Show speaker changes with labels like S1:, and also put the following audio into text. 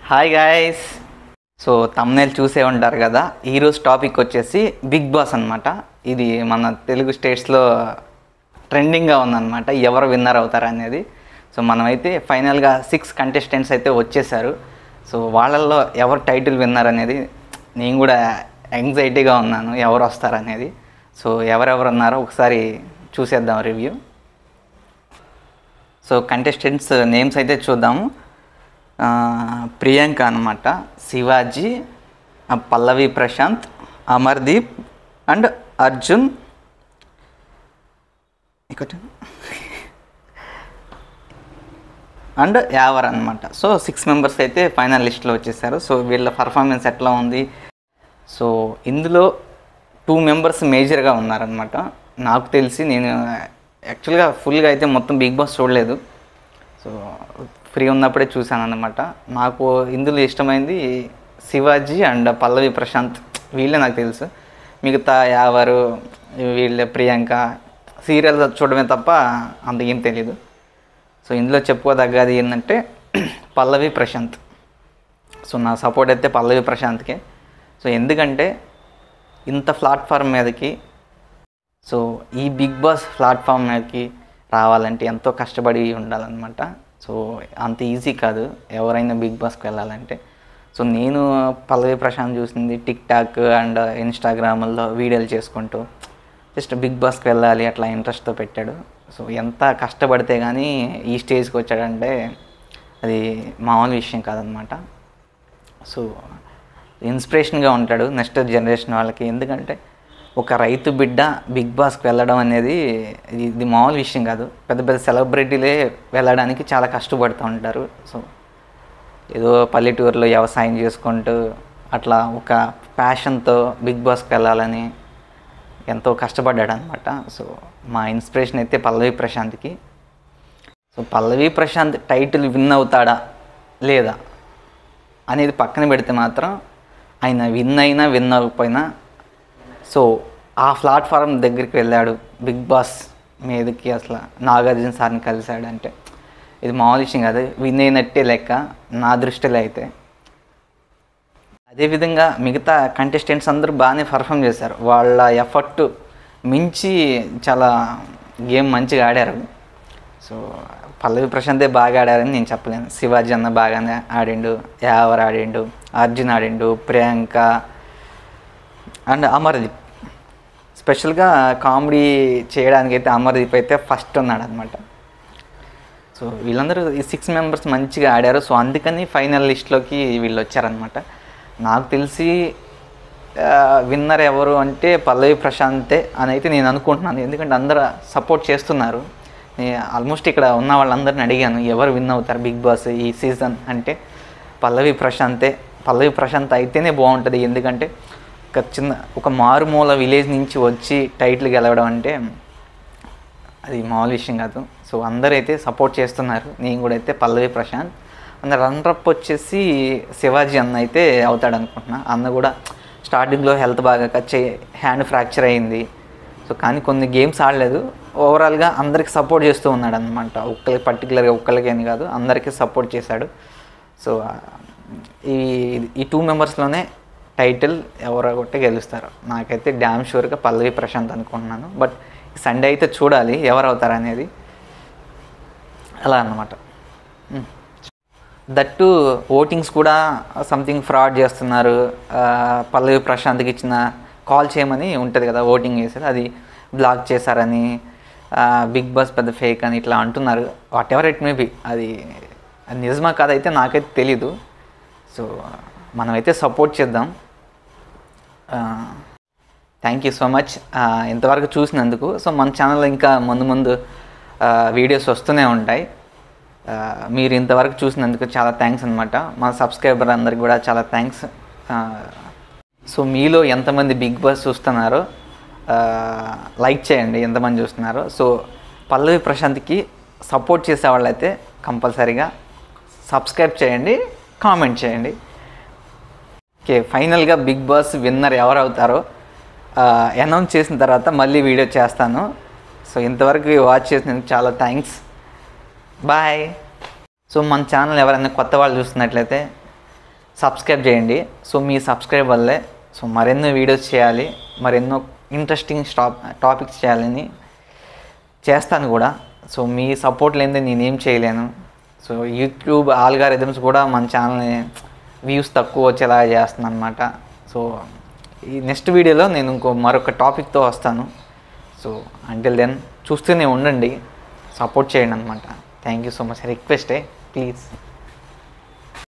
S1: Hi guys. So thumbnail చూసే ఉంటారు కదా, ఈరోజు టాపిక్ వచ్చేసి బిగ్ బాస్ అనమాట. ఇది మన తెలుగు స్టేట్స్లో ట్రెండింగ్గా ఉందన్నమాట, ఎవరు విన్నర్ అవుతారు అనేది. సో మనమైతే ఫైనల్గా 6 కంటెస్టెంట్స్ అయితే వచ్చేసారు. సో వాళ్ళల్లో ఎవరు టైటిల్ విన్నర్ అనేది నేను కూడా యాంగ్జైటీగా ఉన్నాను, ఎవరు వస్తారనేది. సో ఎవరెవరు ఉన్నారో ఒకసారి చూసేద్దాం రివ్యూ. సో కంటెస్టెంట్స్ నేమ్స్ అయితే చూద్దాము. ప్రియాంక అనమాట, శివాజీ, పల్లవి ప్రశాంత్, అమర్దీప్ అండ్ అర్జున్, అండ్ యావర్ అనమాట. సో 6 మెంబర్స్ అయితే ఫైనల్ లిస్ట్లో వచ్చేసారు. సో వీళ్ళ పర్ఫార్మెన్స్ ఎట్లా ఉంది? సో ఇందులో 2 మెంబర్స్ మేజర్గా ఉన్నారనమాట. నాకు తెలిసి నేను యాక్చువల్గా ఫుల్గా అయితే మొత్తం బిగ్ బాస్ చూడలేదు, సో ఫ్రీ ఉన్నప్పుడే చూశాను అన్నమాట. నాకు ఇందులో ఇష్టమైంది శివాజీ అండ్ పల్లవి ప్రశాంత్, వీళ్ళే నాకు తెలుసు. మిగతా యావరు, వీళ్ళ ప్రియాంక సీరియల్ చూడమే తప్ప అంత ఏం తెలీదు. సో ఇందులో చెప్పుకోదగ్గది ఏంటంటే పల్లవి ప్రశాంత్. సో నా సపోర్ట్ అయితే పల్లవి ప్రశాంత్కే. సో ఎందుకంటే ఇంత ప్లాట్ఫామ్ మీదకి, సో ఈ బిగ్ బాస్ ప్లాట్ఫామ్ మీదకి రావాలంటే ఎంతో కష్టపడి ఉండాలన్నమాట. సో అంత ఈజీ కాదు ఎవరైనా బిగ్ బాస్కి వెళ్ళాలంటే. సో నేను పల్లవి ప్రశాంత్ చూసింది టిక్ టాక్ అండ్ ఇన్స్టాగ్రామ్లో వీడియోలు చేసుకుంటూ జస్ట్ బిగ్ బాస్కి వెళ్ళాలి అట్లా ఇంట్రెస్ట్తో పెట్టాడు. సో ఎంత కష్టపడితే కానీ ఈ స్టేజ్కి వచ్చాడంటే అది మామూలు విషయం కాదనమాట. సో ఇన్స్పిరేషన్గా ఉంటాడు నెక్స్ట్ జనరేషన్ వాళ్ళకి. ఎందుకంటే ఒక రైతు బిడ్డ బిగ్ బాస్కి వెళ్ళడం అనేది ఇది మామూలు విషయం కాదు. పెద్ద పెద్ద సెలబ్రిటీలే వెళ్ళడానికి చాలా కష్టపడుతూ ఉంటారు. సో ఏదో పల్లెటూరులో వ్యవసాయం చేసుకుంటూ అట్లా ఒక ప్యాషన్తో బిగ్ బాస్కి వెళ్ళాలని ఎంతో కష్టపడ్డాడు అనమాట. సో మా ఇన్స్పిరేషన్ అయితే పల్లవి ప్రశాంత్కి. సో పల్లవి ప్రశాంత్ టైటిల్ విన్ అవుతాడా లేదా అనేది పక్కన పెడితే మాత్రం ఆయన విన్ అయినా విన్ అవ్వకపోయినా, సో ఆ ప్లాట్ఫారం దగ్గరికి వెళ్ళాడు, బిగ్ బాస్ మీదకి అసలు నాగార్జున సార్ని కలిశాడంటే ఇది మామూలు విషయం కాదు, విన్ అయినట్టే లెక్క నా దృష్టిలో అయితే. అదేవిధంగా మిగతా కంటెస్టెంట్స్ అందరూ బాగానే పర్ఫామ్ చేశారు. వాళ్ళ ఎఫర్ట్ మించి చాలా గేమ్ మంచిగా ఆడారు. సో పల్లవి ప్రశాంతే బాగా ఆడారని నేను చెప్పలేను. శివాజీ అన్న బాగానే ఆడిండు, యావర్ ఆడిండు, అర్జున్ ఆడిండు, ప్రియాంక అండ్ అమర్దీప్. స్పెషల్గా కామెడీ చేయడానికైతే అమర్దీప్ అయితే ఫస్ట్ ఉన్నాడు అనమాట. సో వీళ్ళందరూ ఈ 6 మెంబర్స్ మంచిగా ఆడారు. సో అందుకని ఫైనల్ లిస్ట్లోకి వీళ్ళు వచ్చారనమాట. నాకు తెలిసి విన్నర్ ఎవరు అంటే పల్లవి ప్రశాంతే అని అయితే నేను అనుకుంటున్నాను. ఎందుకంటే అందరూ సపోర్ట్ చేస్తున్నారు. ఆల్మోస్ట్ ఇక్కడ ఉన్న వాళ్ళందరిని అడిగాను ఎవరు విన్ అవుతారు బిగ్ బాస్ ఈ సీజన్ అంటే పల్లవి ప్రశాంతే. పల్లవి ప్రశాంత్ అయితేనే బాగుంటుంది. ఎందుకంటే ఒక మారుమూల విలేజ్ నుంచి వచ్చి టైటిల్ గెలవడం అంటే అది మామూలు విషయం కాదు. సో అందరైతే సపోర్ట్ చేస్తున్నారు. నేను కూడా అయితే పల్లవి ప్రశాంత్. అండ్ రన్నరప్ వచ్చేసి శివాజీ అన్న అయితే అవుతాడు అనుకుంటున్నా. అన్న కూడా స్టార్టింగ్లో హెల్త్ బాగా హ్యాండ్ ఫ్రాక్చర్ అయింది. సో కానీ కొన్ని గేమ్స్ ఆడలేదు. ఓవరాల్గా అందరికి సపోర్ట్ చేస్తూ ఉన్నాడు అనమాట. ఒక్కరికి పర్టికులర్గా ఒక్కరికి అని కాదు, అందరికీ సపోర్ట్ చేశాడు. సో ఈ 2 మెంబర్స్లోనే టైటిల్ ఎవరో ఒకటి గెలుస్తారు. నాకైతే డ్యామ్ షూర్గా పల్లవి ప్రశాంత్ అనుకుంటున్నాను. బట్ సండే అయితే చూడాలి ఎవరు అవుతారు అనేది. అలా అన్నమాట. దట్టు ఓటింగ్స్ కూడా సంథింగ్ ఫ్రాడ్ చేస్తున్నారు. పల్లవి ప్రశాంత్కి ఇచ్చిన కాల్ చేయమని ఉంటుంది కదా ఓటింగ్ చేసేది, అది బ్లాక్ చేశారని, బిగ్ బాస్ పెద్ద ఫేక్ అని ఇట్లా అంటున్నారు. What ever it may be, అది నిజమా కాదైతే నాకైతే తెలీదు. సో మనమైతే సపోర్ట్ చేద్దాం. థ్యాంక్ యూ సో మచ్ ఇంతవరకు చూసినందుకు. సో మన ఛానల్లో ఇంకా ముందు వీడియోస్ వస్తూనే ఉంటాయి. మీరు ఇంతవరకు చూసినందుకు చాలా థ్యాంక్స్ అనమాట. మా సబ్స్క్రైబర్ అందరికి కూడా చాలా థ్యాంక్స్. సో మీలో ఎంతమంది బిగ్ బాస్ చూస్తున్నారో లైక్ చేయండి, ఎంతమంది చూస్తున్నారో. సో పల్లవి ప్రశాంత్కి సపోర్ట్ చేసే వాళ్ళైతే కంపల్సరీగా సబ్స్క్రైబ్ చేయండి, కామెంట్ చేయండి. ఓకే, ఫైనల్గా బిగ్ బాస్ విన్నర్ ఎవరు అవుతారో అనౌన్స్ చేసిన తర్వాత మళ్ళీ వీడియో చేస్తాను. సో ఇంతవరకు వాచ్ చేసినందుకు చాలా థ్యాంక్స్. బాయ్. సో మన ఛానల్ ఎవరైనా కొత్త వాళ్ళు చూస్తున్నట్లయితే సబ్స్క్రైబ్ చేయండి. సో మీ సబ్స్క్రైబ్ వల్లే సో మరెన్నో వీడియోస్ చేయాలి, మరెన్నో ఇంట్రెస్టింగ్ టాపిక్స్ చేయాలని చేస్తాను కూడా. సో మీ సపోర్ట్ లేనిదే నేనేం చేయలేను. సో యూట్యూబ్ ఆల్గారిథమ్స్ కూడా మన ఛానల్ని వ్యూస్ తక్కువ వచ్చేలాగా చేస్తుంది అనమాట. సో ఈ నెక్స్ట్ వీడియోలో నేను మరొక టాపిక్తో వస్తాను. సో అంటిల్ దెన్ చూస్తూనే ఉండండి, సపోర్ట్ చేయండి అనమాట. Thank you so much. రిక్వెస్టే ప్లీజ్.